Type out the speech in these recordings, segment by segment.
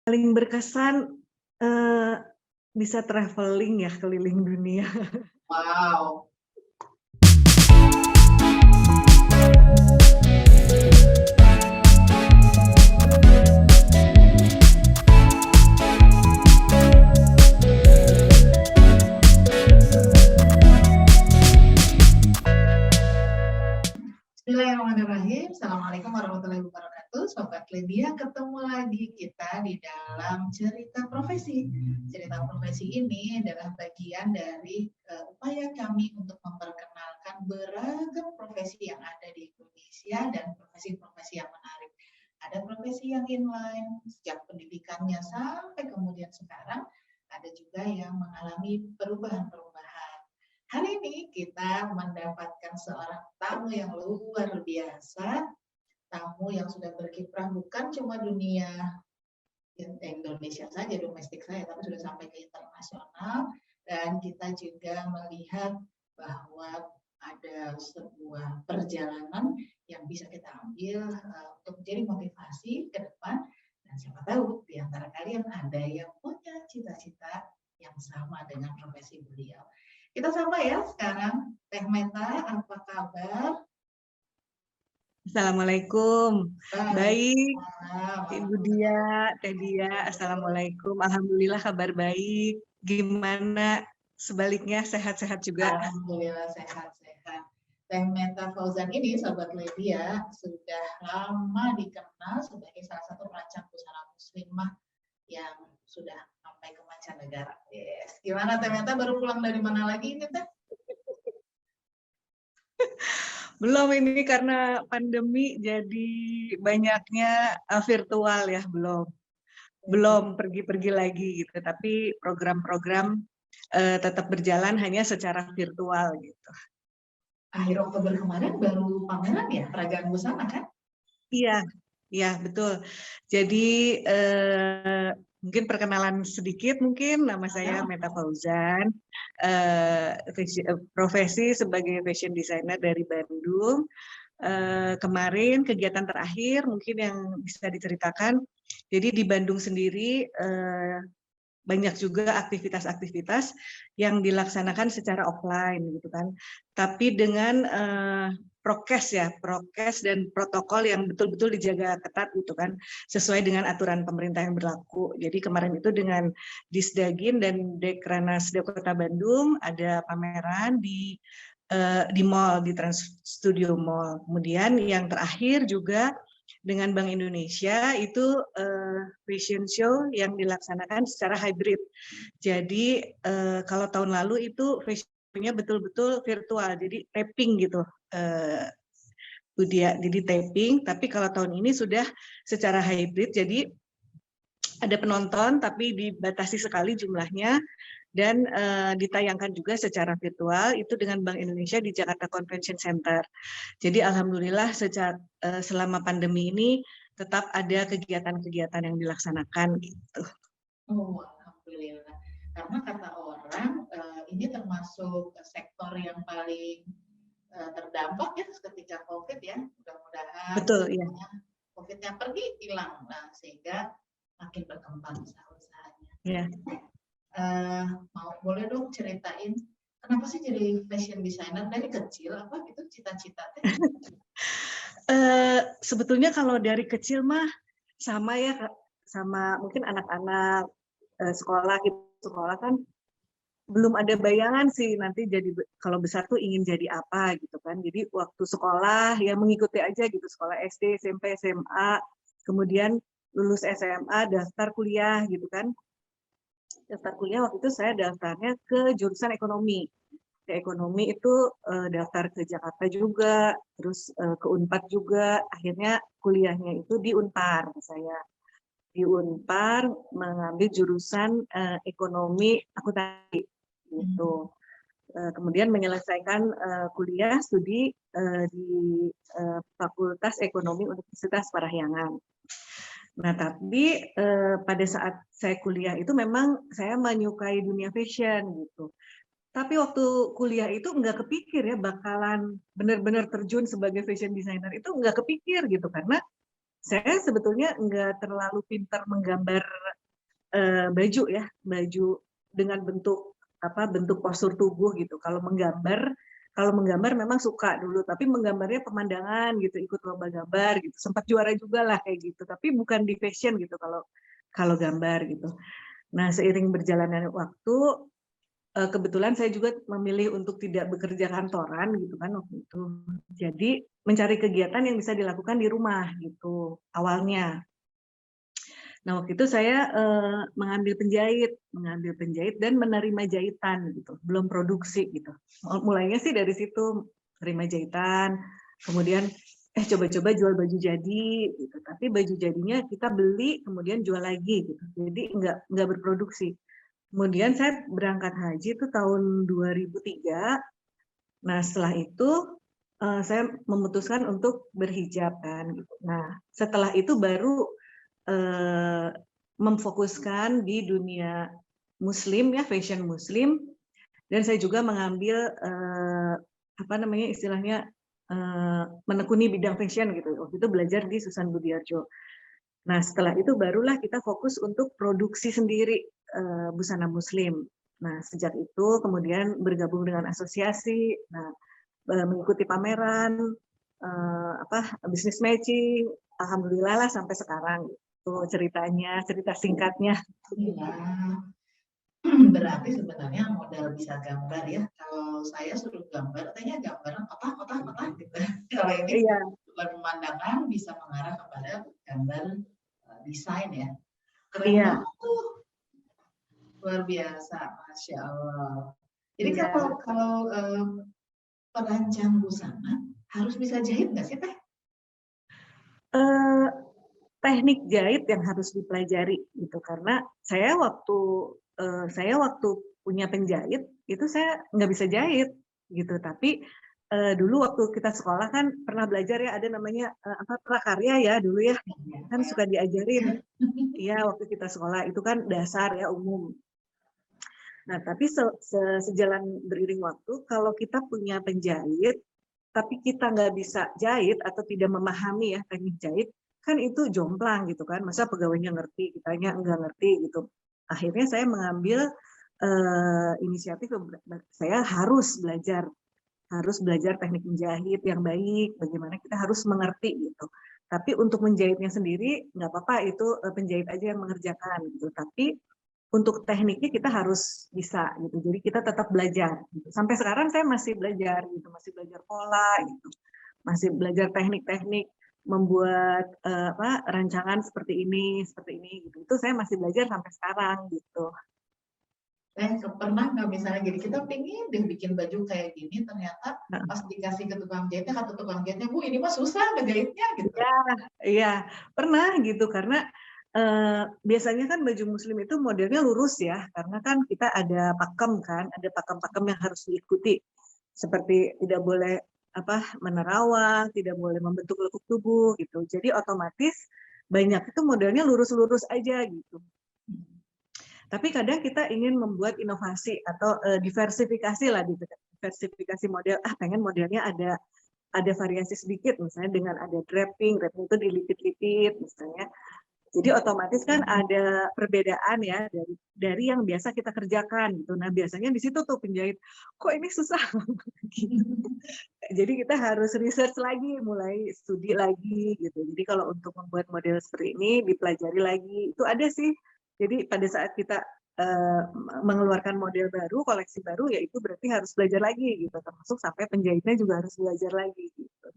Paling berkesan, eee, bisa traveling ya keliling dunia. Wow. Bismillahirrahmanirrahim. Assalamualaikum warahmatullahi wabarakatuh. Sobat Libya, ketemu lagi kita di dalam cerita profesi. Cerita profesi ini adalah bagian dari upaya kami untuk memperkenalkan beragam profesi yang ada di Indonesia dan profesi-profesi yang menarik. Ada profesi yang inline, sejak pendidikannya sampai kemudian sekarang, ada juga yang mengalami perubahan-perubahan. Hari ini kita mendapatkan seorang tamu yang luar biasa, tamu yang sudah berkiprah bukan cuma dunia Indonesia saja, domestik saya, tapi sudah sampai ke internasional, dan kita juga melihat bahwa ada sebuah perjalanan yang bisa kita ambil untuk menjadi motivasi ke depan, dan siapa tahu di antara kalian ada yang punya cita-cita yang sama dengan profesi beliau. Kita sapa ya sekarang, Teh Meta, apa kabar? Assalamualaikum. Baik, Ibu Dia, Waalaikumsalam. Teh Dia, Assalamualaikum. Alhamdulillah kabar baik. Gimana sebaliknya, sehat-sehat juga? Alhamdulillah sehat-sehat. Teh Meta Fauzan ini, Sobat Ledia, sudah lama dikenal sebagai salah satu perancang busana muslimah yang sudah sampai ke mancanegara. Yes. Gimana Teh Meta, baru pulang dari mana lagi ini Teh? Belum, ini karena pandemi jadi banyaknya virtual ya, belum pergi-pergi lagi gitu. Tapi program-program tetap berjalan hanya secara virtual gitu. Akhir Oktober kemarin baru pameran ya, peragaan busana kan? Iya, betul. Jadi mungkin perkenalan sedikit, mungkin nama saya Meta Fauzan, profesi sebagai fashion designer dari Bandung. Kemarin kegiatan terakhir mungkin yang bisa diceritakan, jadi di Bandung sendiri banyak juga aktivitas-aktivitas yang dilaksanakan secara offline gitu kan, tapi dengan prokes dan protokol yang betul-betul dijaga ketat gitu kan, sesuai dengan aturan pemerintah yang berlaku. Jadi kemarin itu dengan Disdagin dan Dekranasda Kota Bandung ada pameran di mall, di Trans Studio Mall. Kemudian yang terakhir juga dengan Bank Indonesia itu fashion show yang dilaksanakan secara hybrid. Jadi kalau tahun lalu itu fashion-nya betul-betul virtual, jadi taping gitu. Jadi taping, tapi kalau tahun ini sudah secara hybrid, jadi ada penonton tapi dibatasi sekali jumlahnya, dan ditayangkan juga secara virtual itu dengan Bank Indonesia di Jakarta Convention Center. Jadi alhamdulillah selama pandemi ini tetap ada kegiatan-kegiatan yang dilaksanakan gitu. Oh, alhamdulillah. Karena kata orang ini termasuk sektor yang paling terdampak ya ketika COVID ya. Mudah-mudahan Betul, ya. COVID-nya pergi hilang, nah sehingga makin berkembang usaha-usahanya. Ya. Boleh dong ceritain kenapa sih jadi fashion designer dari kecil, apa gitu cita-cita teh? Sebetulnya kalau dari kecil mah sama ya, sama mungkin anak-anak sekolah gitu, sekolah kan belum ada bayangan sih nanti jadi kalau besar tuh ingin jadi apa gitu kan. Jadi waktu sekolah ya mengikuti aja gitu, sekolah SD, SMP, SMA, kemudian lulus SMA daftar kuliah gitu kan. Daftar kuliah waktu itu saya daftarnya ke jurusan ekonomi. Ke ekonomi itu daftar ke Jakarta juga, terus ke Unpad juga, akhirnya kuliahnya itu di Unpar saya. Di Unpar mengambil jurusan ekonomi akuntansi gitu. Kemudian menyelesaikan kuliah studi di Fakultas Ekonomi Universitas Parahyangan. Nah, tapi pada saat saya kuliah itu memang saya menyukai dunia fashion gitu. Tapi waktu kuliah itu nggak kepikir ya bakalan benar-benar terjun sebagai fashion designer, itu nggak kepikir gitu, karena saya sebetulnya nggak terlalu pintar menggambar baju ya, baju dengan bentuk postur tubuh gitu. Kalau menggambar memang suka dulu, tapi menggambarnya pemandangan gitu, ikut lomba gambar gitu. Sempat juara juga lah kayak gitu, tapi bukan di fashion gitu kalau gambar gitu. Nah, seiring berjalannya waktu, kebetulan saya juga memilih untuk tidak bekerja kantoran gitu kan waktu itu. Jadi mencari kegiatan yang bisa dilakukan di rumah gitu awalnya. Nah, waktu itu saya mengambil penjahit dan menerima jahitan gitu, belum produksi gitu. Mulainya sih dari situ, terima jahitan, kemudian coba-coba jual baju jadi gitu. Tapi baju jadinya kita beli kemudian jual lagi gitu. Jadi nggak berproduksi. Kemudian saya berangkat haji itu tahun 2003. Nah, setelah itu saya memutuskan untuk berhijab kan gitu. Nah, setelah itu baru memfokuskan di dunia muslim ya, fashion muslim, dan saya juga mengambil istilahnya menekuni bidang fashion gitu. Waktu itu belajar di Susan Budiarjo. Nah, setelah itu barulah kita fokus untuk produksi sendiri busana muslim. Nah, sejak itu kemudian bergabung dengan asosiasi, nah mengikuti pameran, bisnis matching, alhamdulillah lah sampai sekarang. Itu ceritanya, cerita singkatnya. Iya. Berarti sebenarnya modal bisa gambar ya. Kalau saya suruh gambar, katanya gambar kotak gitu. Kalau ini Iya. bukan pemandangan, bisa mengarah kepada gambar desain ya. Keren Iya. banget tuh. Luar biasa, Masya Allah. Jadi Iya. kalau perancang busana harus bisa jahit nggak sih, Teh? Teknik jahit yang harus dipelajari gitu, karena saya waktu punya penjahit itu saya nggak bisa jahit gitu, tapi dulu waktu kita sekolah kan pernah belajar ya, ada namanya prakarya ya dulu ya, kan suka diajarin ya waktu kita sekolah itu kan dasar ya umum. Nah, tapi sejalan beriring waktu, kalau kita punya penjahit tapi kita nggak bisa jahit atau tidak memahami ya teknik jahit, kan itu jomplang gitu kan, masa pegawainya ngerti, kitanya nggak ngerti gitu. Akhirnya saya mengambil inisiatif, saya harus belajar teknik menjahit yang baik, bagaimana kita harus mengerti gitu. Tapi untuk menjahitnya sendiri nggak apa-apa, itu penjahit aja yang mengerjakan gitu. Tapi untuk tekniknya kita harus bisa gitu. Jadi kita tetap belajar gitu. Sampai sekarang saya masih belajar gitu, masih belajar pola gitu. Masih belajar teknik-teknik membuat rancangan seperti ini gitu. Itu saya masih belajar sampai sekarang gitu. Pernah nggak misalnya gini, kita pengen deh bikin baju kayak gini, ternyata pas dikasih ke tukang jahitnya, kata tukang jahitnya, Bu ini mah susah ngejahitnya gitu. Iya, pernah gitu, karena biasanya kan baju muslim itu modelnya lurus ya, karena kan kita ada pakem kan, ada pakem-pakem yang harus diikuti, seperti tidak boleh menerawang, tidak boleh membentuk lekuk tubuh gitu. Jadi otomatis banyak itu modelnya lurus-lurus aja gitu. Tapi kadang kita ingin membuat inovasi atau diversifikasi lah, diversifikasi model. Pengen modelnya ada variasi sedikit, misalnya dengan ada draping itu dilipit-lipit misalnya. Jadi otomatis kan ada perbedaan ya dari yang biasa kita kerjakan gitu. Nah, biasanya di situ tuh penjahit, kok ini susah. Jadi kita harus research lagi, mulai studi lagi gitu. Jadi kalau untuk membuat model seperti ini dipelajari lagi. Itu ada sih. Jadi pada saat kita mengeluarkan model baru, koleksi baru, ya itu berarti harus belajar lagi gitu. Termasuk sampai penjahitnya juga harus belajar lagi gitu.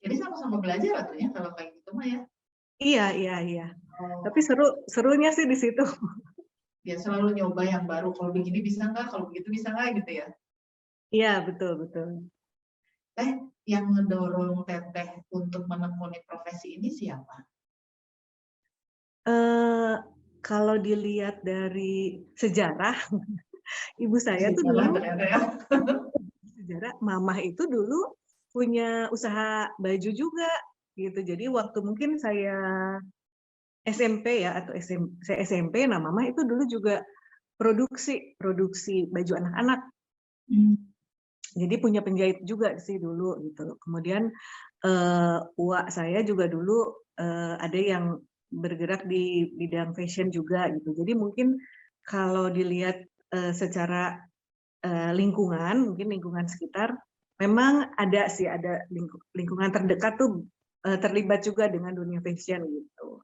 Jadi sama-sama belajar artinya kalau kayak gitu mah ya. Iya. Tapi serunya sih di situ. Ya selalu nyoba yang baru. Kalau begini bisa nggak? Kalau begitu bisa nggak gitu ya? Iya, betul. Yang ngedorong Teteh untuk menekuni profesi ini siapa? Kalau dilihat dari sejarah, ibu saya tuh dulu sejarah, mamah itu dulu punya usaha baju juga gitu. Jadi waktu mungkin saya SMP ya atau saya SMP, nah mama itu dulu juga produksi baju anak-anak. Jadi punya penjahit juga sih dulu gitu. Kemudian uak saya juga dulu ada yang bergerak di bidang fashion juga gitu. Jadi mungkin kalau dilihat secara lingkungan, mungkin lingkungan sekitar, memang ada sih, ada lingkungan terdekat tuh terlibat juga dengan dunia fashion gitu.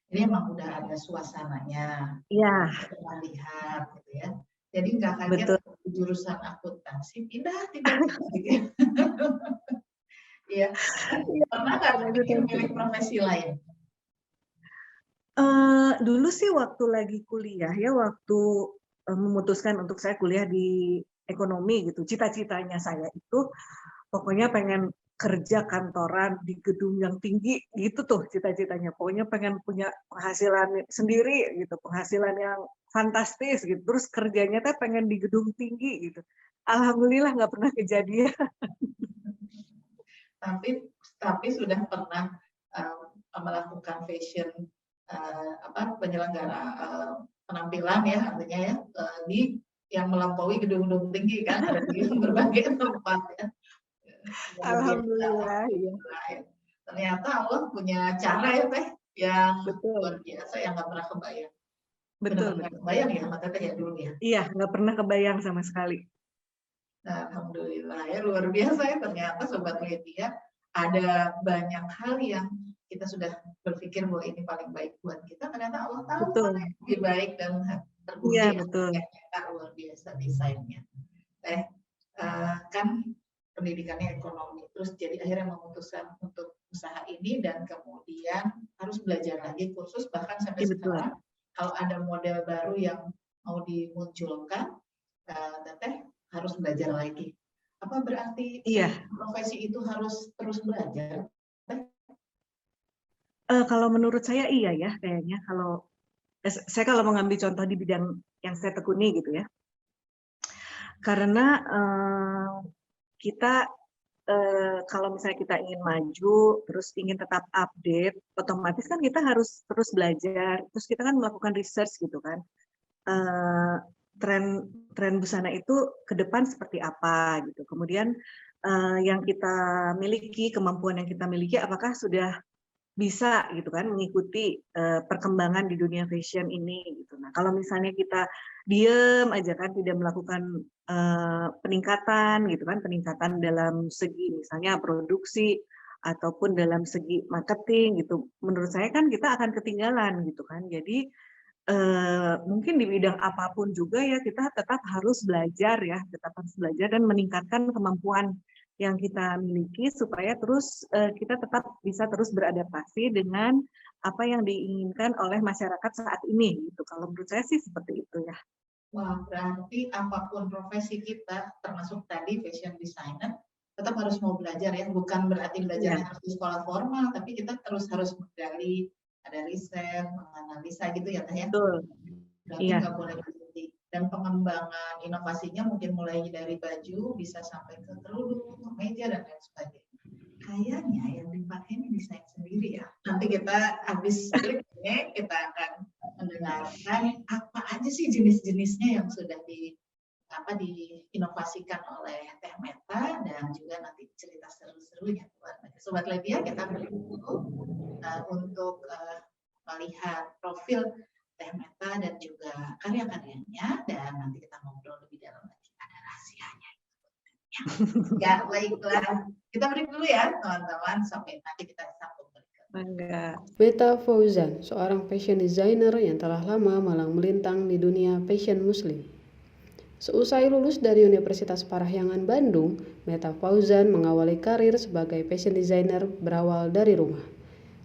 Ini emang udah ada suasananya, Iya, pernah lihat gitu ya. Jadi nggak kaget betul. jurusan akuntansi pindah tiba-tiba gitu ya. Iya. Iya, Pernah nggak karena itu pikir milih profesi lain? Dulu sih waktu lagi kuliah ya, waktu memutuskan untuk saya kuliah di ekonomi gitu, cita-citanya saya itu pokoknya pengen kerja kantoran di gedung yang tinggi gitu tuh cita-citanya. Pokoknya pengen punya penghasilan sendiri gitu, penghasilan yang fantastis gitu. Terus kerjanya tuh pengen di gedung tinggi gitu. Alhamdulillah nggak pernah kejadian. Tapi sudah pernah melakukan fashion penyelenggara penampilan ya, artinya ya di yang melampaui gedung-gedung tinggi kan, ada di berbagai tempat ya. Alhamdulillah, iya. Ternyata Allah punya cara ya Teh yang Betul. luar biasa yang nggak pernah kebayang. Betul, Benar-benar betul. kebayang ya sama Teteh ya dulu ya. Iya, nggak pernah kebayang sama sekali. Nah, alhamdulillah ya luar biasa ya, ternyata Sobat Media ada banyak hal yang kita sudah berpikir bahwa ini paling baik buat kita, ternyata Allah tahu Betul. mana yang lebih baik dan terbukti. Iya, ya, betul. ternyata luar biasa desainnya. Kan pendidikannya ekonomi, terus jadi akhirnya memutuskan untuk usaha ini dan kemudian harus belajar lagi kursus, bahkan sampai Iya, betul. sekarang kalau ada model baru yang mau dimunculkan, Teteh harus belajar lagi. Apa berarti Iya. profesi itu harus terus belajar? Kalau menurut saya iya ya kayaknya. Saya kalau mengambil contoh di bidang yang saya tekuni gitu ya. Karena kita kalau misalnya kita ingin maju, terus ingin tetap update, otomatis kan kita harus terus belajar. Terus kita kan melakukan research gitu kan. Tren busana itu ke depan seperti apa gitu. Kemudian yang kita miliki, kemampuan yang kita miliki, apakah sudah bisa gitu kan mengikuti perkembangan di dunia fashion ini gitu. Nah, kalau misalnya kita diem aja kan tidak melakukan peningkatan gitu kan, peningkatan dalam segi misalnya produksi ataupun dalam segi marketing gitu, menurut saya kan kita akan ketinggalan gitu kan. Jadi mungkin di bidang apapun juga ya kita tetap harus belajar ya, tetap harus belajar dan meningkatkan kemampuan yang kita miliki supaya terus kita tetap bisa terus beradaptasi dengan apa yang diinginkan oleh masyarakat saat ini gitu. Kalau menurut saya sih seperti itu ya. Wah, berarti apapun profesi kita, termasuk tadi fashion designer, tetap harus mau belajar ya. Bukan berarti belajarnya harus di sekolah formal, tapi kita terus harus menggali, ada riset, menganalisa gitu ya Teh ya. Betul. Berarti nggak boleh berhenti. Dan pengembangan inovasinya mungkin mulai dari baju bisa sampai ke kerudung, ke meja dan lain sebagainya. Kayaknya yang dipakai ini desain sendiri ya. Nanti kita habis break ini kita akan mendengarkan apa aja sih jenis-jenisnya yang sudah diinovasikan oleh Teh Meta dan juga nanti cerita seru-serunya buat Sobat Media. Kita break dulu untuk melihat profil Teh Meta dan juga karya-karyanya, dan nanti kita ngobrol lebih dalam lagi, ada rahasianya. Ya, baiklah. Kita break dulu ya, teman-teman. Sampai nanti kita sambung berikutnya. Meta Fauzan, seorang fashion designer yang telah lama malang melintang di dunia fashion muslim. Seusai lulus dari Universitas Parahyangan Bandung, Meta Fauzan mengawali karir sebagai fashion designer berawal dari rumah.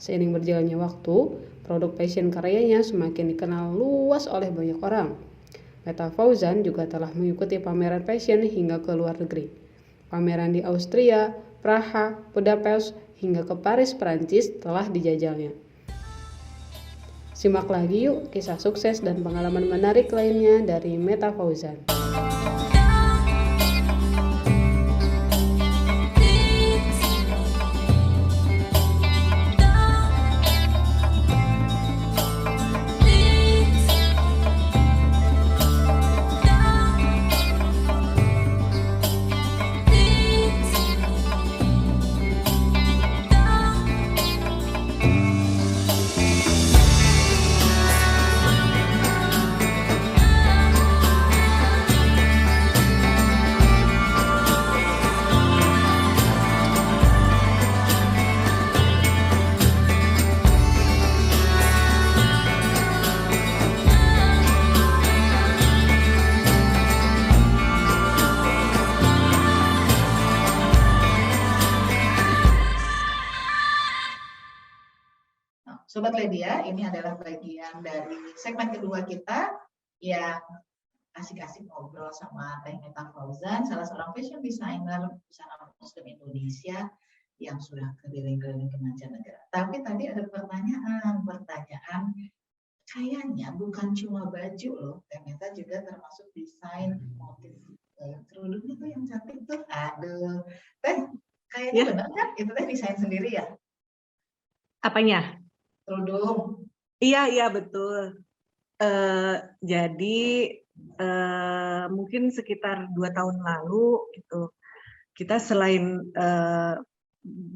Seiring berjalannya waktu, produk fashion karyanya semakin dikenal luas oleh banyak orang. Meta Fauzan juga telah mengikuti pameran fashion hingga ke luar negeri. Pameran di Austria, Praha, Budapest, hingga ke Paris, Perancis telah dijajalnya. Simak lagi yuk kisah sukses dan pengalaman menarik lainnya dari Meta Fauzan. Sobat Ledia, ini adalah bagian dari segmen kedua kita yang asik-asik ngobrol sama Teh Meta Fauzan, salah seorang fashion designer busana Muslim Indonesia yang sudah keliling-keliling ke mancanegara. Tapi tadi ada pertanyaan kayaknya bukan cuma baju loh, Teh Meta juga termasuk desain motif kerudungnya tuh yang cantik tuh. Aduh, Teh, kayaknya benar kan itu Teh desain sendiri ya? Apanya? Kerudung. Iya betul. Jadi mungkin sekitar 2 tahun lalu gitu, kita selain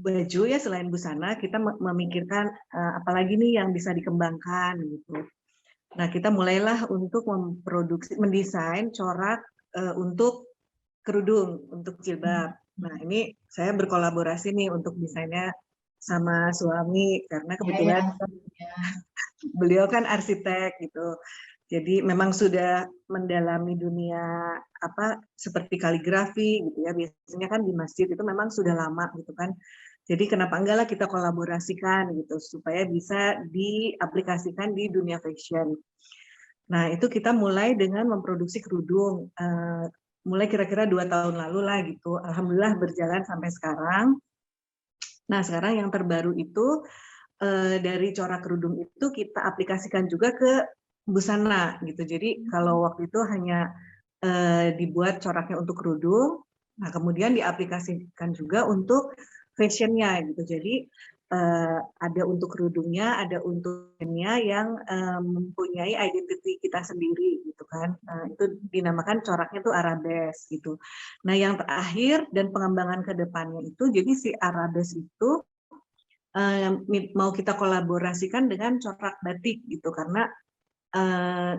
baju ya, selain busana, kita memikirkan apalagi nih yang bisa dikembangkan gitu. Nah, kita mulailah untuk mendesain corak untuk kerudung, untuk jilbab. Nah, ini saya berkolaborasi nih untuk desainnya sama suami karena kebetulan beliau kan arsitek gitu. Jadi memang sudah mendalami dunia seperti kaligrafi gitu ya. Biasanya kan di masjid itu memang sudah lama gitu kan. Jadi kenapa enggak lah kita kolaborasikan gitu supaya bisa diaplikasikan di dunia fashion. Nah, itu kita mulai dengan memproduksi kerudung. Mulai kira-kira 2 tahun lalu lah gitu. Alhamdulillah berjalan sampai sekarang. Nah, sekarang yang terbaru itu dari corak kerudung itu kita aplikasikan juga ke busana gitu. Jadi kalau waktu itu hanya dibuat coraknya untuk kerudung, nah kemudian diaplikasikan juga untuk fashionnya gitu. Jadi ada untuk kerudungnya, ada untuknya yang mempunyai identity kita sendiri gitu kan. Itu dinamakan coraknya tuh arabes gitu. Nah yang terakhir dan pengembangan ke depannya itu, jadi si arabes itu mau kita kolaborasikan dengan corak batik gitu, karena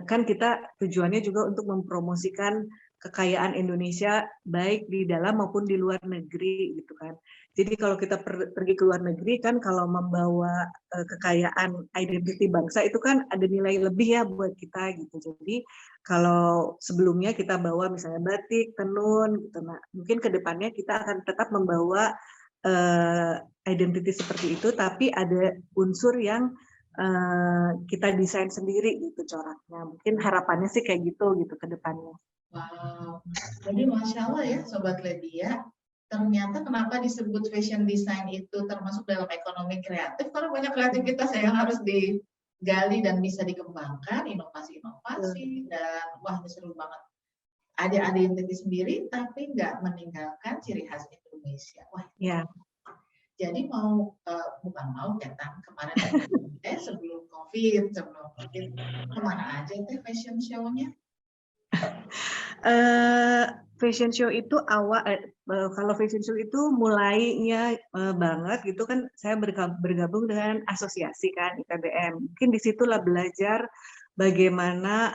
kan kita tujuannya juga untuk mempromosikan kekayaan Indonesia baik di dalam maupun di luar negeri gitu kan. Jadi kalau kita pergi ke luar negeri kan, kalau membawa kekayaan identiti bangsa itu kan ada nilai lebih ya buat kita gitu. Jadi kalau sebelumnya kita bawa misalnya batik, tenun gitu, nah mungkin kedepannya kita akan tetap membawa identiti seperti itu, tapi ada unsur yang kita desain sendiri gitu coraknya. Mungkin harapannya sih kayak gitu ke depannya. Wow, jadi Masya Allah ya Sobat Ledia, ternyata kenapa disebut fashion design itu termasuk dalam ekonomi kreatif, karena banyak kreativitas yang harus digali dan bisa dikembangkan, inovasi-inovasi, dan wah ini seru banget. Ada identitas sendiri tapi nggak meninggalkan ciri khas Indonesia. Wah, ya. Jadi bukan mau datang kemarin sebelum COVID, kemana aja teh fashion show-nya? Fashion show itu kalau fashion show itu mulainya banget gitu kan, saya bergabung dengan asosiasi kan IPBM. Mungkin disitulah belajar bagaimana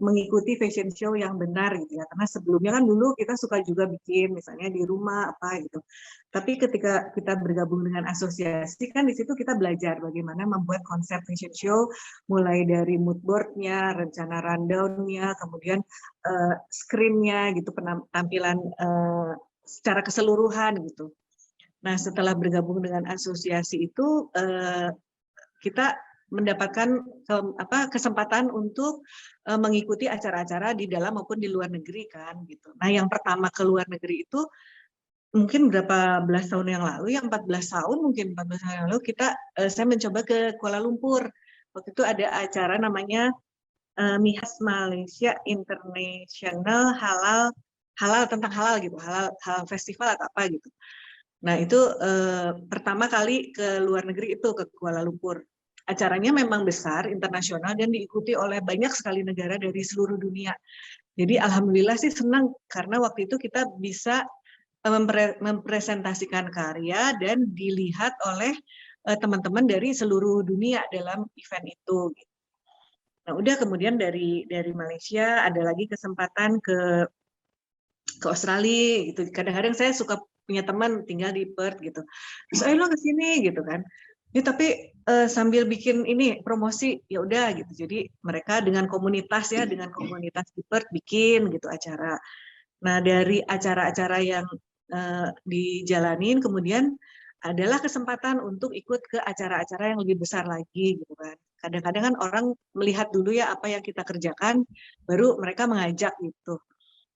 mengikuti fashion show yang benar gitu ya. Karena sebelumnya kan dulu kita suka juga bikin misalnya di rumah apa gitu. Tapi ketika kita bergabung dengan asosiasi kan di situ kita belajar bagaimana membuat konsep fashion show, mulai dari mood board-nya, rencana rundown-nya, kemudian screen-nya gitu, penampilan secara keseluruhan gitu. Nah, setelah bergabung dengan asosiasi itu kita mendapatkan kesempatan untuk mengikuti acara-acara di dalam maupun di luar negeri kan gitu. Nah, yang pertama ke luar negeri itu mungkin berapa belas tahun yang lalu, ya 14 tahun mungkin 14 tahun yang lalu saya mencoba ke Kuala Lumpur. Waktu itu ada acara namanya MIHAS Malaysia International halal tentang halal gitu, halal festival atau apa gitu. Nah itu pertama kali ke luar negeri itu ke Kuala Lumpur. Acaranya memang besar, internasional, dan diikuti oleh banyak sekali negara dari seluruh dunia. Jadi alhamdulillah sih senang karena waktu itu kita bisa mempresentasikan karya dan dilihat oleh teman-teman dari seluruh dunia dalam event itu. Nah, udah kemudian dari Malaysia ada lagi kesempatan ke Australia gitu. Kadang-kadang saya suka punya teman tinggal di Perth gitu. Terus ayo lo ke sini gitu kan. Ya tapi sambil bikin ini promosi ya udah gitu. Jadi mereka dengan komunitas di Perth bikin gitu acara. Nah, dari acara-acara yang dijalanin kemudian adalah kesempatan untuk ikut ke acara-acara yang lebih besar lagi gitu kan. Kadang-kadang kan orang melihat dulu ya apa yang kita kerjakan, baru mereka mengajak gitu.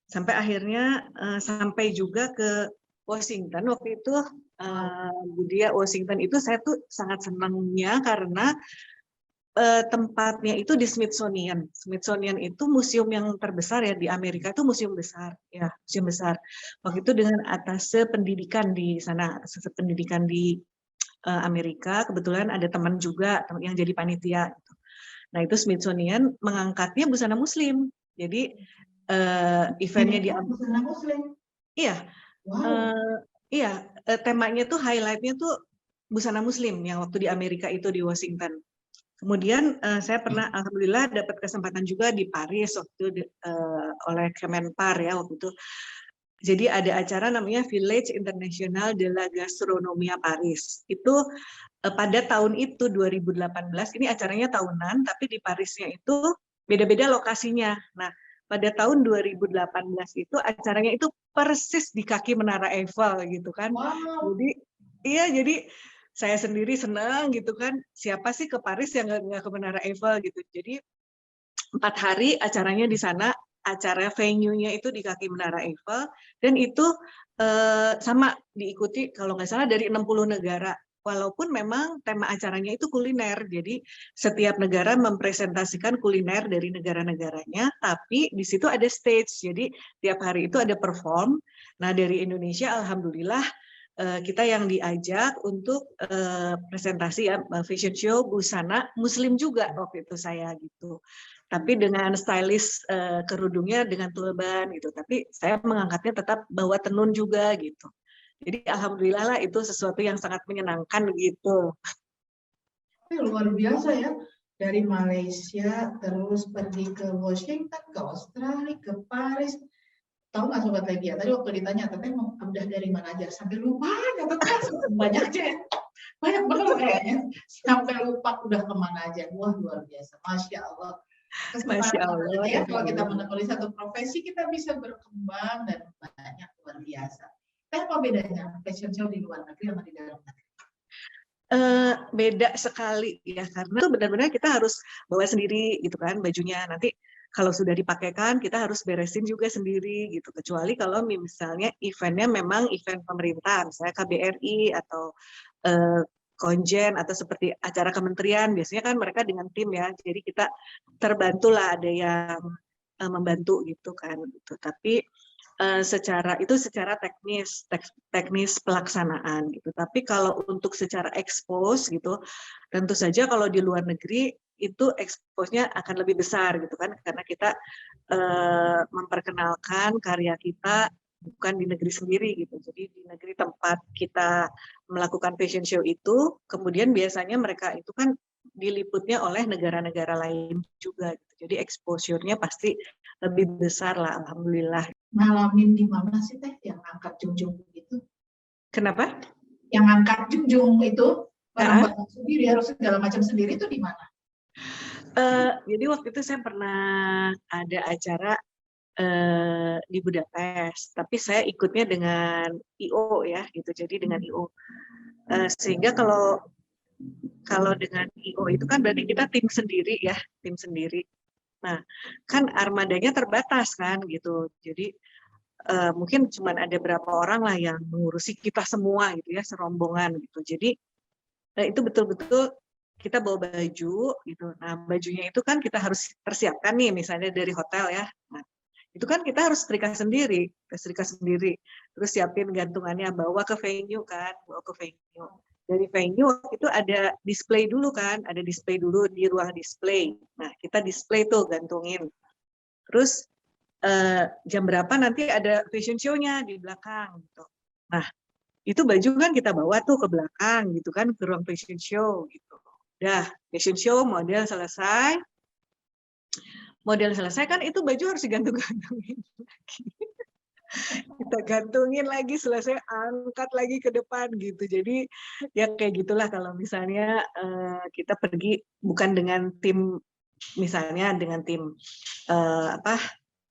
Sampai akhirnya sampai juga ke Washington waktu itu, budaya Washington itu saya tuh sangat senangnya karena tempatnya itu di Smithsonian. Smithsonian itu museum yang terbesar ya di Amerika, itu museum besar ya, museum besar. Waktu itu dengan atase pendidikan di sana, atase pendidikan di Amerika, kebetulan ada teman juga yang jadi panitia gitu. Nah, itu Smithsonian mengangkatnya busana muslim. Jadi eventnya di busana muslim. Iya. Wow. Iya, temanya tuh highlight-nya tuh busana muslim yang waktu di Amerika itu di Washington. Kemudian saya pernah alhamdulillah dapat kesempatan juga di Paris waktu oleh Kemenpar ya waktu itu. Jadi ada acara namanya Village International de la Gastronomia Paris. Itu pada tahun itu 2018, ini acaranya tahunan, tapi di Parisnya itu beda-beda lokasinya. Nah, pada tahun 2018 itu acaranya itu persis di kaki Menara Eiffel gitu kan. Wow. Jadi saya sendiri senang gitu kan, siapa sih ke Paris yang nggak ke Menara Eiffel gitu. Jadi 4 hari acaranya di sana, acara venue-nya itu di kaki Menara Eiffel, dan itu sama diikuti kalau nggak salah dari 60 negara. Walaupun memang tema acaranya itu kuliner, jadi setiap negara mempresentasikan kuliner dari negara-negaranya, tapi di situ ada stage, jadi tiap hari itu ada perform. Nah dari Indonesia alhamdulillah kita yang diajak untuk presentasi ya, fashion show busana muslim juga waktu itu saya gitu. Tapi dengan stylish kerudungnya dengan turban gitu. Tapi saya mengangkatnya tetap bawa tenun juga gitu. Jadi alhamdulillah lah itu sesuatu yang sangat menyenangkan gitu. Luar biasa ya. Dari Malaysia terus pergi ke Washington, ke Australia, ke Paris. Tahu nggak Sobat Legia, tadi waktu ditanya, Teteh udah dari mana aja? Sampai lupa, banyak aja. Banyak banget kayaknya. Sampai lupa udah kemana aja. Wah, luar biasa. Masya Allah. Masya Allah. Ya, kalau kita menekuni satu profesi, kita bisa berkembang dan banyak, luar biasa. Apa bedanya fashion show di luar negeri sama di dalam negeri? Beda sekali ya, karena itu benar-benar kita harus bawa sendiri gitu kan bajunya. Nanti kalau sudah dipakaikan kita harus beresin juga sendiri gitu. Kecuali kalau misalnya eventnya memang event pemerintah, misalnya KBRI atau Konjen atau seperti acara kementerian, biasanya kan mereka dengan tim ya. Jadi kita terbantulah ada yang membantu gitu kan. Gitu. Tapi secara teknis pelaksanaan gitu. Tapi kalau untuk secara expose gitu, tentu saja kalau di luar negeri itu expose-nya akan lebih besar gitu kan, karena kita memperkenalkan karya kita bukan di negeri sendiri gitu. Jadi di negeri tempat kita melakukan fashion show itu, kemudian biasanya mereka itu kan diliputnya oleh negara-negara lain juga gitu. Jadi exposure-nya pasti lebih besar lah, alhamdulillah. Ngalamin di mana sih Teh yang angkat junjung itu? Kenapa? Yang angkat junjung itu barang-barang sendiri harus segala macam sendiri itu di mana? Jadi waktu itu saya pernah ada acara di Budapest, tapi saya ikutnya dengan IO ya gitu. Jadi dengan IO. Sehingga kalau dengan IO itu kan berarti kita tim sendiri ya, tim sendiri. Nah, kan armadanya terbatas kan gitu. Jadi mungkin cuma ada berapa orang lah yang mengurusi kita semua gitu ya, serombongan gitu. Jadi itu betul-betul kita bawa baju gitu. Nah, bajunya itu kan kita harus persiapkan nih, misalnya dari hotel ya. Nah, itu kan kita harus setrika sendiri. Terus siapin gantungannya, bawa ke venue kan, bawa ke venue. Dari venue itu ada display dulu kan, ada display dulu di ruang display. Nah, kita display tuh gantungin. Terus jam berapa nanti ada fashion show-nya di belakang gitu. Nah, itu baju kan kita bawa tuh ke belakang gitu kan, ke ruang fashion show gitu. Udah, fashion show model selesai. Model selesai kan itu baju harus digantung-gantungin lagi. Kita gantungin lagi, selesai angkat lagi ke depan gitu. Jadi ya kayak gitulah kalau misalnya kita pergi bukan dengan tim, misalnya dengan tim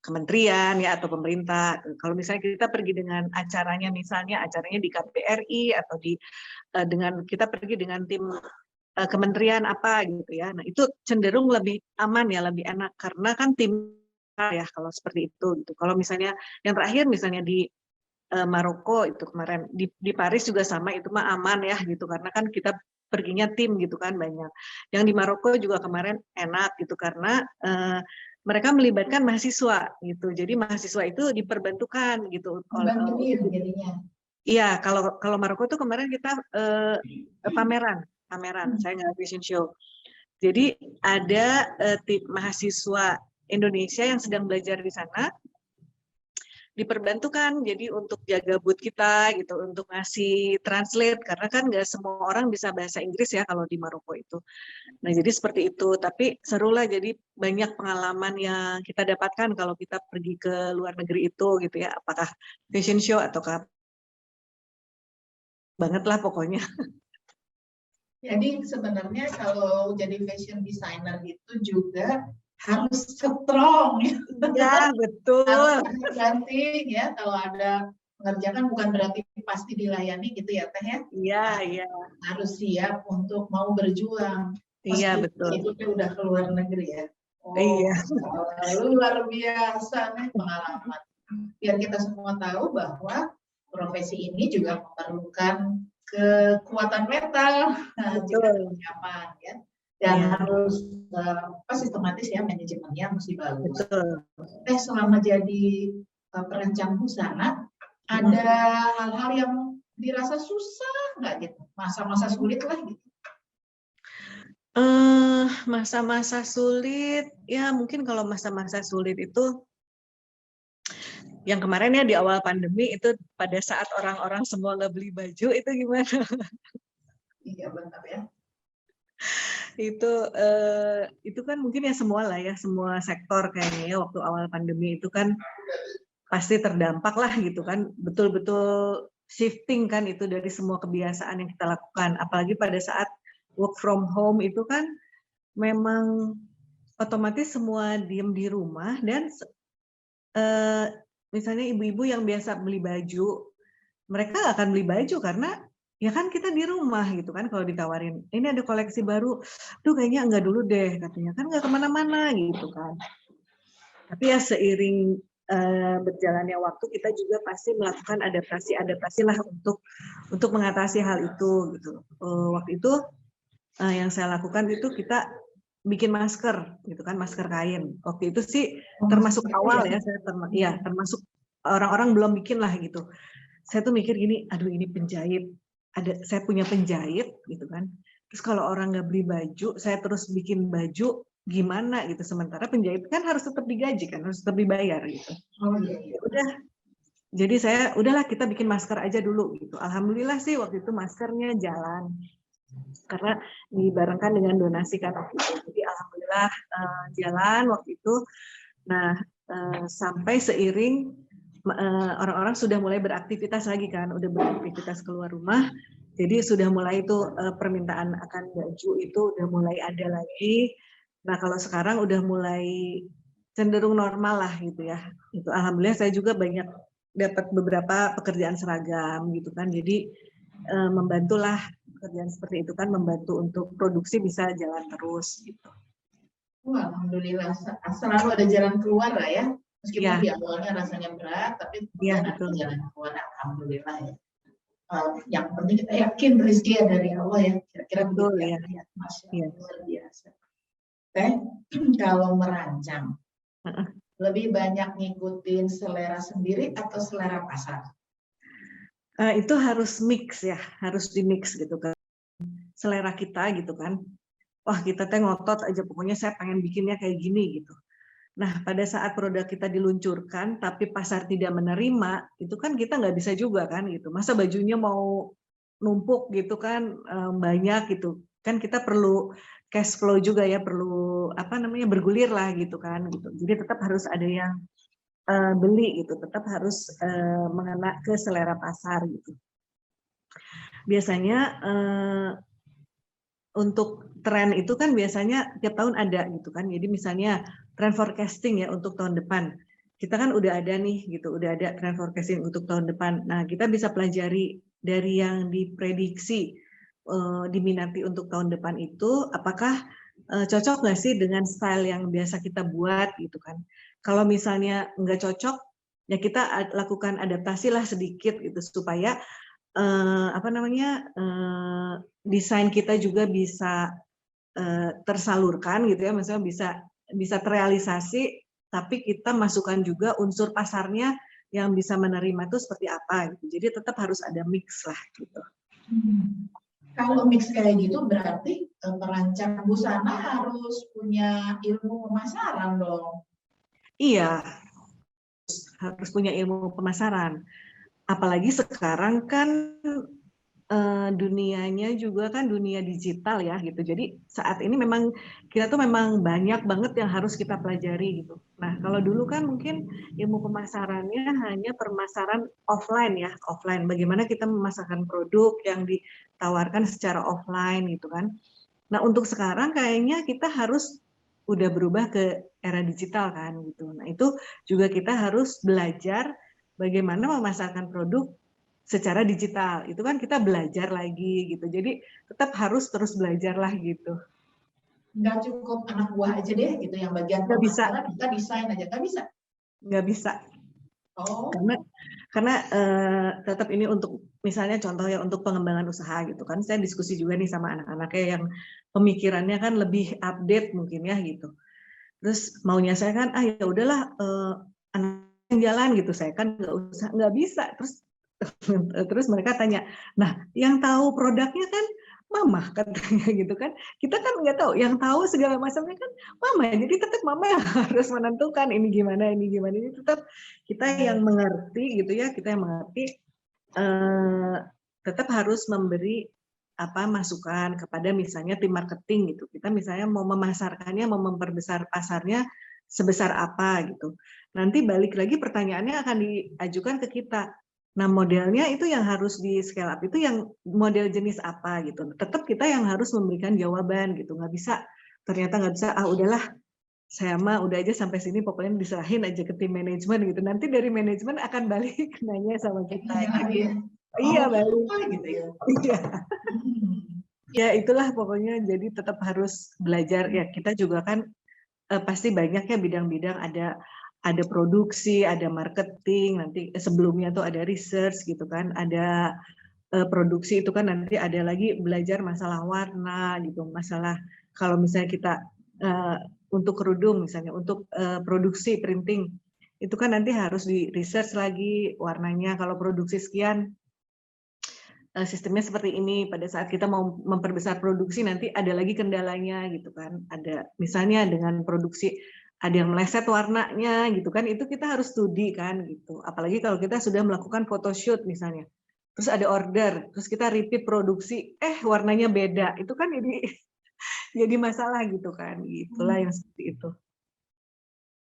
kementerian ya atau pemerintah. Kalau misalnya kita pergi dengan acaranya, misalnya acaranya di KBRI atau dengan kita pergi dengan tim kementerian apa gitu ya. Nah itu cenderung lebih aman ya, lebih enak karena kan tim ya kalau seperti itu gitu. Kalau misalnya yang terakhir misalnya di Maroko itu kemarin di Paris juga sama, itu mah aman ya gitu karena kan kita perginya tim gitu kan banyak. Yang di Maroko juga kemarin enak gitu karena mereka melibatkan mahasiswa gitu. Jadi mahasiswa itu diperbantukan gitu. Bantuin jadinya. Iya, kalau Maroko tuh kemarin kita pameran, saya nggak fashion show. Jadi ada tim mahasiswa Indonesia yang sedang belajar di sana diperbantukan jadi untuk jaga booth kita gitu, untuk ngasih translate karena kan nggak semua orang bisa bahasa Inggris ya kalau di Maroko itu. Nah jadi seperti itu, tapi serulah, jadi banyak pengalaman yang kita dapatkan kalau kita pergi ke luar negeri itu gitu ya, apakah fashion show ataukah banget lah pokoknya. Jadi sebenarnya kalau jadi fashion designer itu juga harus strong ya. Ya betul. Harus banting ya, kalau ada mengerjakan bukan berarti pasti dilayani gitu ya Teh ya. Iya. Harus siap untuk mau berjuang. Iya betul. Itu udah keluar negeri ya. Iya. Luar biasa nih pengalaman. Biar kita semua tahu bahwa profesi ini juga memerlukan kekuatan mental, juga kesiapan ya, dan harus sistematis ya, manajemennya mesti bagus. Betul. Selama jadi perancang busana, ada hal-hal yang dirasa susah nggak gitu, masa-masa sulit lah gitu? Masa-masa sulit ya mungkin kalau masa-masa sulit itu yang kemarin ya di awal pandemi itu pada saat orang-orang semua nggak beli baju itu gimana? Iya benar ya. Itu kan mungkin ya semua lah ya, semua sektor kayaknya ya waktu awal pandemi itu kan pasti terdampak lah gitu kan, betul-betul shifting kan itu dari semua kebiasaan yang kita lakukan, apalagi pada saat work from home itu kan memang otomatis semua diem di rumah dan misalnya ibu-ibu yang biasa beli baju, mereka akan beli baju karena ya kan kita di rumah gitu kan, kalau ditawarin, ini ada koleksi baru, tuh kayaknya enggak dulu deh katanya, kan nggak kemana-mana gitu kan. Tapi ya seiring berjalannya waktu kita juga pasti melakukan adaptasi lah untuk mengatasi hal itu gitu. Waktu itu yang saya lakukan itu kita bikin masker gitu kan, masker kain. Waktu itu sih termasuk awal ya, saya termasuk orang-orang belum bikin lah gitu. Saya tuh mikir gini, aduh ini penjahit, saya punya penjahit gitu kan. Terus kalau orang nggak beli baju, saya terus bikin baju gimana gitu. Sementara penjahit kan harus tetap digaji kan, harus tetap dibayar gitu. Udah, jadi saya udahlah kita bikin masker aja dulu gitu. Alhamdulillah sih waktu itu maskernya jalan. Karena dibarengkan dengan donasi kan waktu itu. Jadi alhamdulillah jalan waktu itu. Nah sampai seiring orang-orang sudah mulai beraktivitas lagi kan, udah beraktivitas keluar rumah. Jadi sudah mulai itu permintaan akan baju itu udah mulai ada lagi. Nah kalau sekarang udah mulai cenderung normal lah gitu ya. Itu alhamdulillah saya juga banyak dapat beberapa pekerjaan seragam gitu kan. Jadi membantulah pekerjaan seperti itu kan, membantu untuk produksi bisa jalan terus gitu. Wah, alhamdulillah selalu ada jalan keluar lah ya. Meskipun di awalnya rasanya berat, tapi ada jalan keluar, alhamdulillah ya. Yang penting kita yakin rezeki dari Allah ya. Kira-kira begitu ya. Masya Allah, luar biasa. Kalau merancang, lebih banyak ngikutin selera sendiri atau selera pasar? Itu harus mix ya, harus di mix gitu kan. Selera kita gitu kan. Wah kita teh ngotot aja, pokoknya saya pengen bikinnya kayak gini gitu. Nah pada saat produk kita diluncurkan tapi pasar tidak menerima, itu kan kita nggak bisa juga kan gitu. Masa bajunya mau numpuk gitu kan, banyak gitu. Kan kita perlu cash flow juga ya, perlu bergulir lah gitu kan gitu. Jadi tetap harus ada yang beli gitu, tetap harus mengena ke selera pasar gitu. Biasanya untuk tren itu kan biasanya tiap tahun ada gitu kan. Jadi misalnya tren forecasting ya untuk tahun depan. kita kan udah ada nih gitu, udah ada trend forecasting untuk tahun depan. Nah, kita bisa pelajari dari yang diprediksi diminati untuk tahun depan itu, apakah cocok nggak sih dengan style yang biasa kita buat gitu kan. Kalau misalnya nggak cocok, ya kita lakukan adaptasi lah sedikit gitu supaya desain kita juga bisa tersalurkan gitu ya, maksudnya bisa terrealisasi, tapi kita masukkan juga unsur pasarnya yang bisa menerima itu seperti apa gitu. Jadi tetap harus ada mix lah gitu. Kalau mix kayak gitu berarti perancang busana harus punya ilmu pemasaran dong. Iya, harus punya ilmu pemasaran. Apalagi sekarang kan dunianya juga kan dunia digital ya gitu. Jadi saat ini memang kita tuh memang banyak banget yang harus kita pelajari gitu. Nah, kalau dulu kan mungkin ilmu pemasarannya hanya pemasaran offline ya, offline. Bagaimana kita memasarkan produk yang ditawarkan secara offline gitu kan. Nah, untuk sekarang kayaknya kita harus udah berubah ke era digital kan gitu. Nah, itu juga kita harus belajar bagaimana memasarkan produk secara digital. Itu kan kita belajar lagi gitu. Jadi tetap harus terus belajar lah gitu. Nggak cukup anak buah aja deh gitu yang bagian Nggak bisa. pemasaran, kita desain aja, nggak bisa. Nggak bisa. Oh. Karena tetap ini untuk misalnya contoh ya untuk pengembangan usaha gitu kan. Saya diskusi juga nih sama anak-anaknya yang pemikirannya kan lebih update mungkin ya gitu. Terus maunya saya kan ya udahlah anak yang jalan gitu, saya kan nggak bisa. Terus mereka tanya, nah yang tahu produknya kan mama katanya gitu kan, kita kan nggak tahu, yang tahu segala macamnya kan mama, jadi tetap mama yang harus menentukan ini gimana, ini tetap kita yang mengerti gitu ya, kita yang mengerti tetap harus memberi masukan kepada misalnya tim marketing gitu, kita misalnya mau memasarkannya, mau memperbesar pasarnya sebesar apa gitu, nanti balik lagi pertanyaannya akan diajukan ke kita. Nah, modelnya itu yang harus di scale up itu yang model jenis apa gitu. Tetap kita yang harus memberikan jawaban gitu. Ternyata nggak bisa, udahlah saya mah udah aja sampai sini pokoknya diserahin aja ke tim manajemen gitu. Nanti dari manajemen akan balik nanya sama kita. Iya, balik gitu ya. Iya. Ya itulah pokoknya, jadi tetap harus belajar ya. Kita juga kan pasti banyak ya bidang-bidang, ada produksi, ada marketing, nanti sebelumnya tuh ada research gitu kan, ada produksi itu kan nanti ada lagi belajar masalah warna gitu, masalah kalau misalnya kita untuk kerudung misalnya, untuk produksi printing, itu kan nanti harus di research lagi warnanya, kalau produksi sekian sistemnya seperti ini, pada saat kita mau memperbesar produksi nanti ada lagi kendalanya gitu kan, ada misalnya dengan produksi ada yang meleset warnanya gitu kan, itu kita harus studi kan gitu. Apalagi kalau kita sudah melakukan photoshoot misalnya, terus ada order, terus kita repeat produksi, warnanya beda, itu kan jadi masalah gitu kan, gitulah yang seperti itu.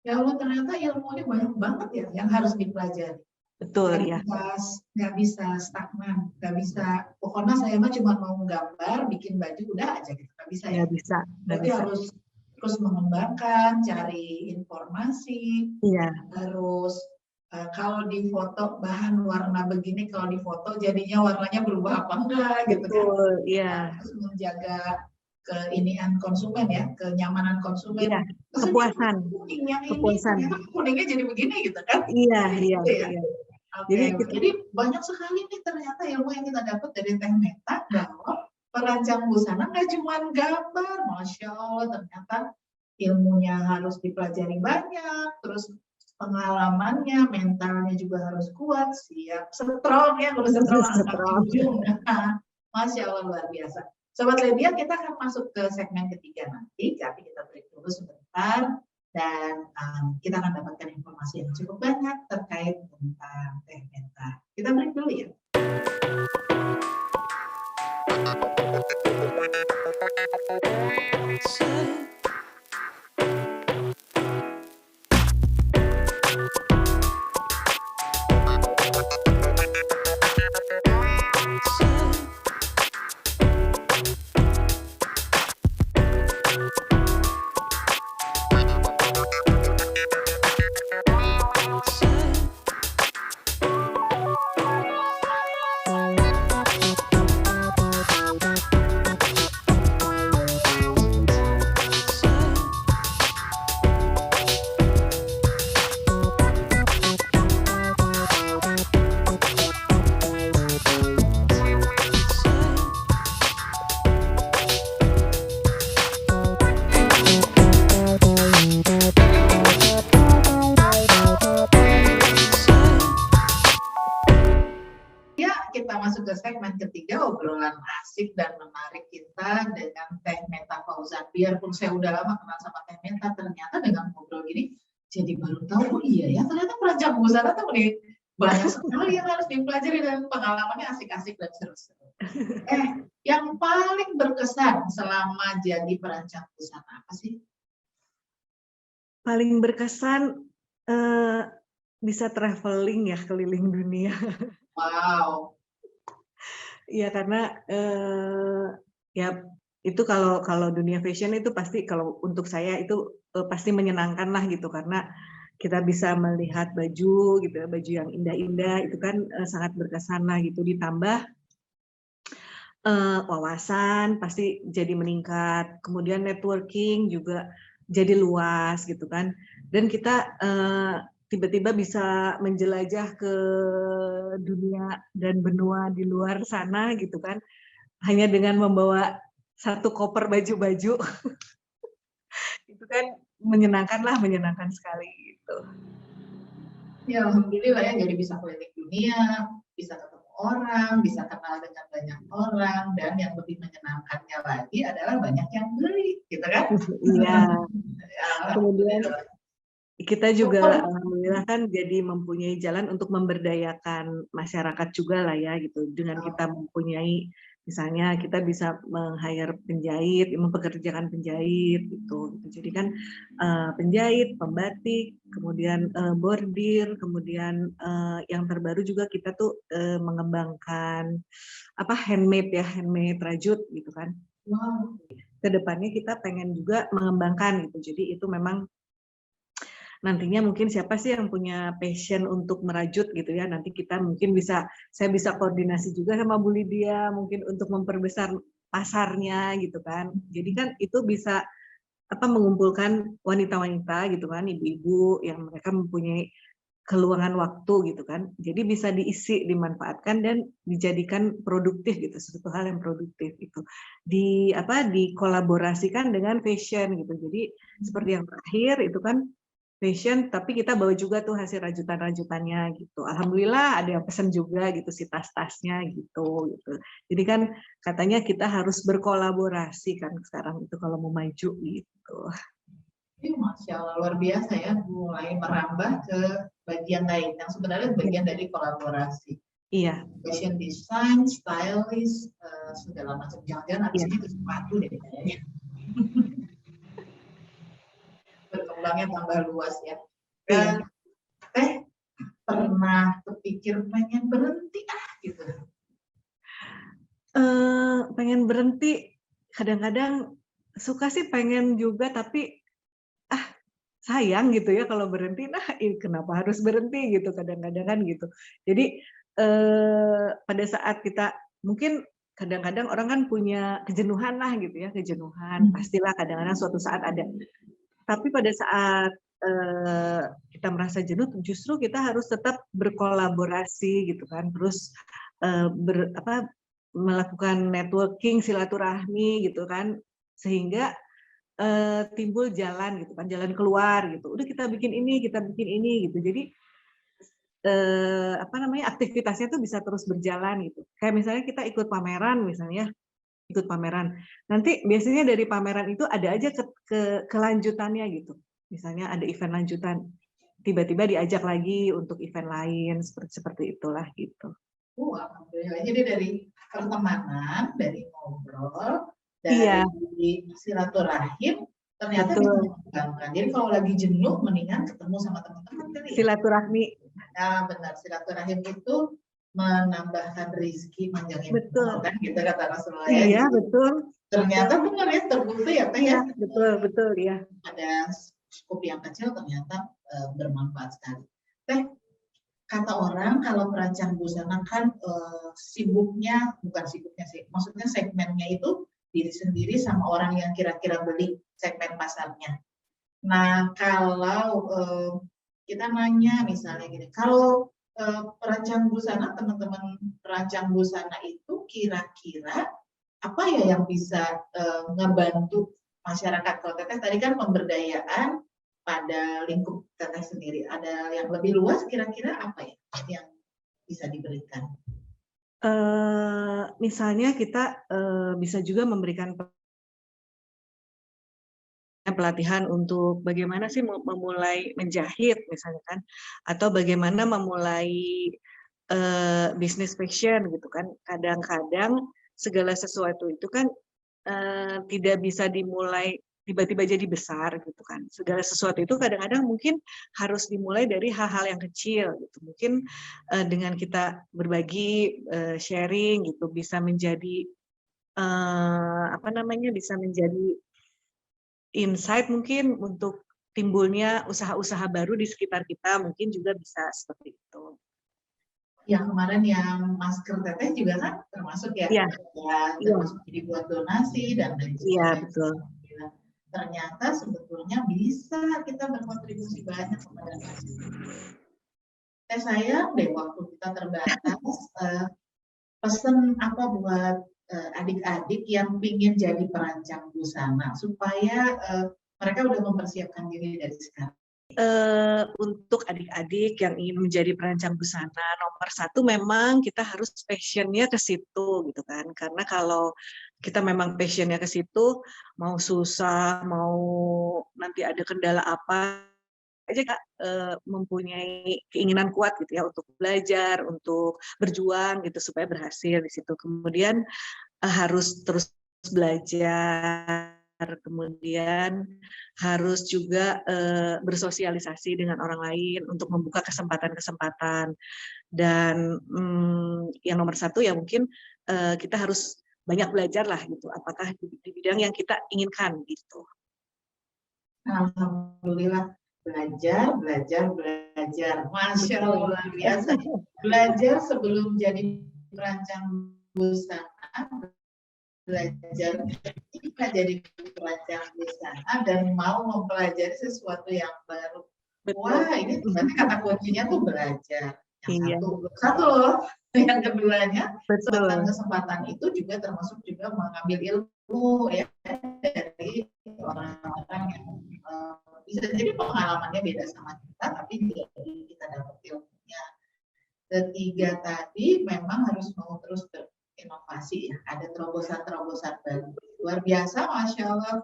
Ya Allah, ternyata ilmunya banyak banget ya yang harus dipelajari. Betul ya. Nggak bisa stagnan, nggak bisa. Pokoknya saya mah cuma mau gambar, bikin baju udah aja gitu, nggak bisa ya. Nggak bisa. Berarti harus terus mengembangkan, cari informasi, terus kalau di foto bahan warna begini, kalau di foto jadinya warnanya berubah apa enggak gitu kan. Iya. Terus menjaga keinian konsumen ya, kenyamanan konsumen. Iya, kepuasan. Kepuasan. Kuningnya jadi begini gitu kan. Iya. Jadi banyak sekali nih ternyata ilmu yang kita dapat dari Teh Meta bahwa perancang busana nggak cuma gambar, Masya Allah, ternyata ilmunya harus dipelajari banyak, terus pengalamannya, mentalnya juga harus kuat, siap, strong ya, harus strong. Masya Allah, luar biasa. Sobat Ledia, kita akan masuk ke segmen ketiga nanti, tapi kita break dulu sebentar, dan kita akan dapatkan informasi yang cukup banyak terkait tentang Teh Meta. Kita break dulu ya. ke segmen ketiga obrolan asik dan menarik kita dengan Teh Meta Fauzan. Biarpun saya udah lama kenal sama Teh Meta, ternyata dengan ngobrol gini jadi baru tahu, oh iya ya ternyata perancang busana tuh banyak sekali yang harus dipelajari dan pengalamannya asik-asik dan seru-seru. Yang paling berkesan selama jadi perancang busana apa sih? Paling berkesan bisa traveling ya, keliling dunia. Wow. Iya, karena ya itu kalau dunia fashion itu pasti, kalau untuk saya itu pasti menyenangkan lah gitu, karena kita bisa melihat baju gitu ya, baju yang indah-indah itu kan sangat berkesan lah gitu, ditambah wawasan pasti jadi meningkat, kemudian networking juga jadi luas gitu kan, dan kita tiba-tiba bisa menjelajah ke dunia dan benua di luar sana gitu kan, hanya dengan membawa satu koper baju-baju. Itu kan menyenangkan sekali gitu. Ya alhamdulillah ya, jadi bisa keliling dunia, bisa ketemu orang, bisa kenal dengan banyak orang, dan yang lebih menyenangkannya lagi adalah banyak yang beli, gitu kan? Iya. Ya, Kemudian kita juga alhamdulillah kan jadi mempunyai jalan untuk memberdayakan masyarakat juga lah ya gitu. Dengan kita mempunyai, misalnya kita bisa meng-hire penjahit, mempekerjakan penjahit gitu. Jadi kan penjahit, pembatik, kemudian bordir, kemudian yang terbaru juga kita tuh mengembangkan handmade ya, handmade rajut gitu kan. wow. Kedepannya kita pengen juga mengembangkan gitu. Jadi itu memang nantinya mungkin siapa sih yang punya passion untuk merajut gitu ya, nanti kita mungkin saya bisa koordinasi juga sama Bu Lydia mungkin untuk memperbesar pasarnya gitu kan. Jadi kan itu bisa mengumpulkan wanita-wanita gitu kan, ibu-ibu yang mereka mempunyai keluangan waktu gitu kan. Jadi bisa diisi, dimanfaatkan dan dijadikan produktif gitu, sesuatu hal yang produktif itu. Dikolaborasikan dengan fashion gitu. Jadi seperti yang terakhir itu kan fashion, tapi kita bawa juga tuh hasil rajutan-rajutannya gitu. Alhamdulillah ada yang pesen juga gitu si tas-tasnya gitu. Jadi kan katanya kita harus berkolaborasi kan sekarang itu kalau mau maju gitu. Masya Allah, luar biasa ya, mulai merambah ke bagian lain yang sebenarnya bagian dari kolaborasi. Iya. Fashion design, stylist, segala macam. Jangan-jangan habis ini ke sepatu deh kayaknya. Berkembangnya tambah luas ya. Dan pernah terpikir pengen berhenti gitu? Pengen berhenti, kadang-kadang suka sih pengen juga, tapi sayang gitu ya kalau berhenti, kenapa harus berhenti gitu kadang-kadang kan gitu. Jadi pada saat kita mungkin kadang-kadang orang kan punya kejenuhan lah gitu ya, kejenuhan pastilah kadang-kadang suatu saat ada. Tapi pada saat kita merasa jenuh, justru kita harus tetap berkolaborasi gitu kan, terus melakukan networking, silaturahmi gitu kan, sehingga timbul jalan gitu kan, jalan keluar gitu. Udah kita bikin ini gitu. Jadi aktivitasnya tuh bisa terus berjalan gitu. Kayak misalnya kita ikut pameran misalnya, nanti biasanya dari pameran itu ada aja kelanjutannya gitu. Misalnya ada event lanjutan, tiba-tiba diajak lagi untuk event lain, seperti itulah gitu. Alhamdulillah. Jadi dari pertemanan, dari ngobrol, dari silaturahim, ternyata bisa mengembangkan. Jadi kalau lagi jenuh, mendingan ketemu sama teman-teman kali ya. Silaturahmi. Nah, benar. Silaturahim itu menambahkan rezeki, manjangin betul kan, gitu kata Rasulullah. Iya, betul. Ternyata benar ya, terbukti ya Teh ya. Betul ya. Ada skup yang kecil ternyata bermanfaat sekali. Teh, kata orang kalau perancang busana kan bukan sibuknya sih, maksudnya segmennya itu diri sendiri sama orang yang kira-kira beli segmen pasarnya. Nah, kalau kita nanya misalnya gini, kalau perancang busana, teman-teman perancang busana itu kira-kira apa ya yang bisa ngebantu masyarakat? Kalau Teteh tadi kan pemberdayaan pada lingkup Teteh sendiri, ada yang lebih luas kira-kira apa ya yang bisa diberikan? Misalnya kita bisa juga memberikan pelatihan untuk bagaimana sih memulai menjahit misalnya kan, atau bagaimana memulai bisnis fashion gitu kan. Kadang-kadang segala sesuatu itu kan tidak bisa dimulai tiba-tiba jadi besar gitu kan. Segala sesuatu itu kadang-kadang mungkin harus dimulai dari hal-hal yang kecil gitu. Mungkin dengan kita berbagi, sharing gitu bisa menjadi bisa menjadi insight mungkin untuk timbulnya usaha-usaha baru di sekitar kita, mungkin juga bisa seperti itu. Yang kemarin yang masker teteh juga kan termasuk ya, Iya. termasuk jadi buat donasi dan lain sebagainya. Iya, betul. Ternyata sebetulnya bisa kita berkontribusi banyak kepada masyarakat. Sayang deh waktu kita terbatas. Pesan apa buat adik-adik yang ingin jadi perancang busana supaya mereka udah mempersiapkan diri dari sekarang? Untuk adik-adik yang ingin menjadi perancang busana, nomor satu memang kita harus passion-nya ke situ gitu kan. Karena kalau kita memang passion-nya ke situ, mau susah, mau nanti ada kendala apa aja Kak, mempunyai keinginan kuat gitu ya untuk belajar, untuk berjuang gitu supaya berhasil di situ. Kemudian harus terus belajar, kemudian harus juga bersosialisasi dengan orang lain untuk membuka kesempatan-kesempatan. Dan yang nomor satu ya mungkin kita harus banyak belajar lah gitu, apakah di bidang yang kita inginkan gitu. Alhamdulillah, belajar, Masya Allah, luar biasa. Belajar sebelum jadi perancang busana, belajar ketika jadi perancang busana dan mau mempelajari sesuatu yang baru. Wah, ini berarti kata kuncinya tuh belajar. Yang satu loh. Yang keduanya, kesempatan itu juga termasuk juga mengambil ilmu ya dari orang-orang yang bisa jadi pengalamannya beda sama kita, tapi kita dapat ilmunya. Ketiga tadi memang harus mau terus berinovasi ya, ada terobosan-terobosan baru. Luar biasa, Masya Allah,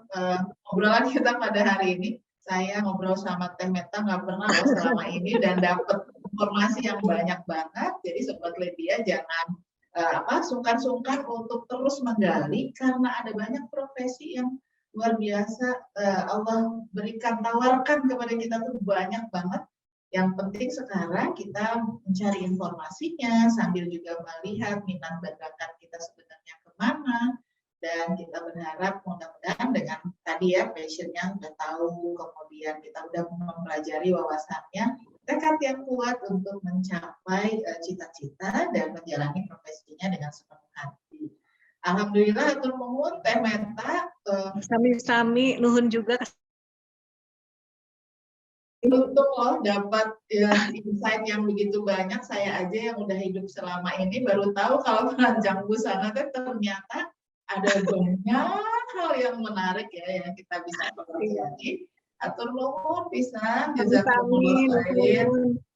obrolan kita pada hari ini. Saya ngobrol sama Teh Meta nggak pernah loh selama ini dan dapat informasi yang banyak banget. Jadi Sobat Ledia jangan sungkan-sungkan untuk terus menggali karena ada banyak profesi yang luar biasa Allah berikan, tawarkan kepada kita tuh banyak banget. Yang penting sekarang kita mencari informasinya sambil juga melihat minat bakat kita sebenarnya kemana. Dan kita berharap mudah-mudahan dengan tadi ya passionnya udah tahu, kemudian kita udah mempelajari wawasannya, tekad yang kuat untuk mencapai cita-cita dan menjalani profesinya dengan sepenuh hati. Alhamdulillah, atur nuhun Teh Meta. Sami-sami nuhun juga. Untuk loh dapat ya, insight yang begitu banyak. Saya aja yang udah hidup selama ini baru tahu kalau perancang busana ternyata ada banyak hal yang menarik ya yang kita bisa pelajari. Atur nuhun bisa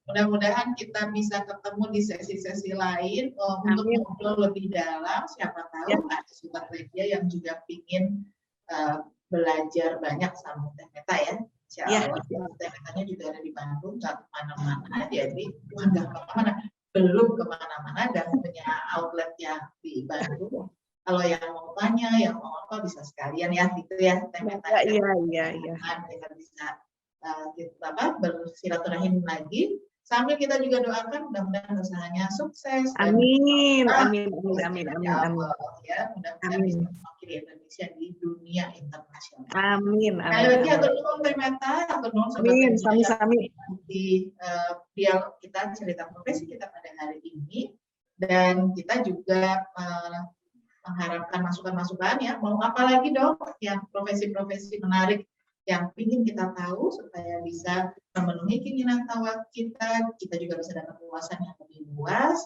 mudah-mudahan kita bisa ketemu di sesi-sesi lain untuk ngobrol lebih dalam. Siapa tahu ada Sobat Ledia yang juga ingin belajar banyak sama Teh Meta ya. Insya Allah Teh Metanya juga ada di Bandung, nggak kemana-mana, jadi nggak kemana-mana, belum kemana-mana dan punya outlet yang di Bandung. Kalau yang mau tanya, yang mau apa bisa sekalian ya, gitu ya Teh Meta. Iya. Kita bisa bersilaturahim lagi. Sambil kita juga doakan mudah-mudahan usahanya sukses. Amin. Ya, mudah-mudahan bisa mewakili Indonesia di dunia internasional. Amin. Sekali lagi atur nuhun Teh Meta, atur nuhun Sobat sami-sami di dialog kita, cerita profesi kita pada hari ini, dan kita juga mengharapkan masukan-masukan ya, mau apa lagi dong yang profesi-profesi menarik yang ingin kita tahu supaya bisa memenuhi keinginan tawa kita juga bisa dapat wawasan yang lebih luas,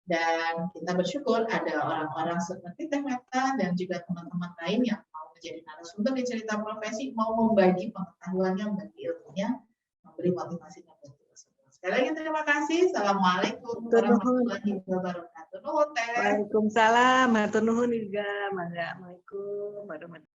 dan kita bersyukur ada orang-orang seperti Teh Meta dan juga teman-teman lain yang mau menjadi narasumber di cerita profesi, mau membagi pengetahuannya, membagi ilmunya, memberi motivasinya buat kita semua. Sekali lagi terima kasih. Assalamualaikum warahmatullahi wabarakatuh. Matur nuwun Teh. Waalaikumsalam, matur nuhun juga. Mangga. Assalamualaikum warahmatullahi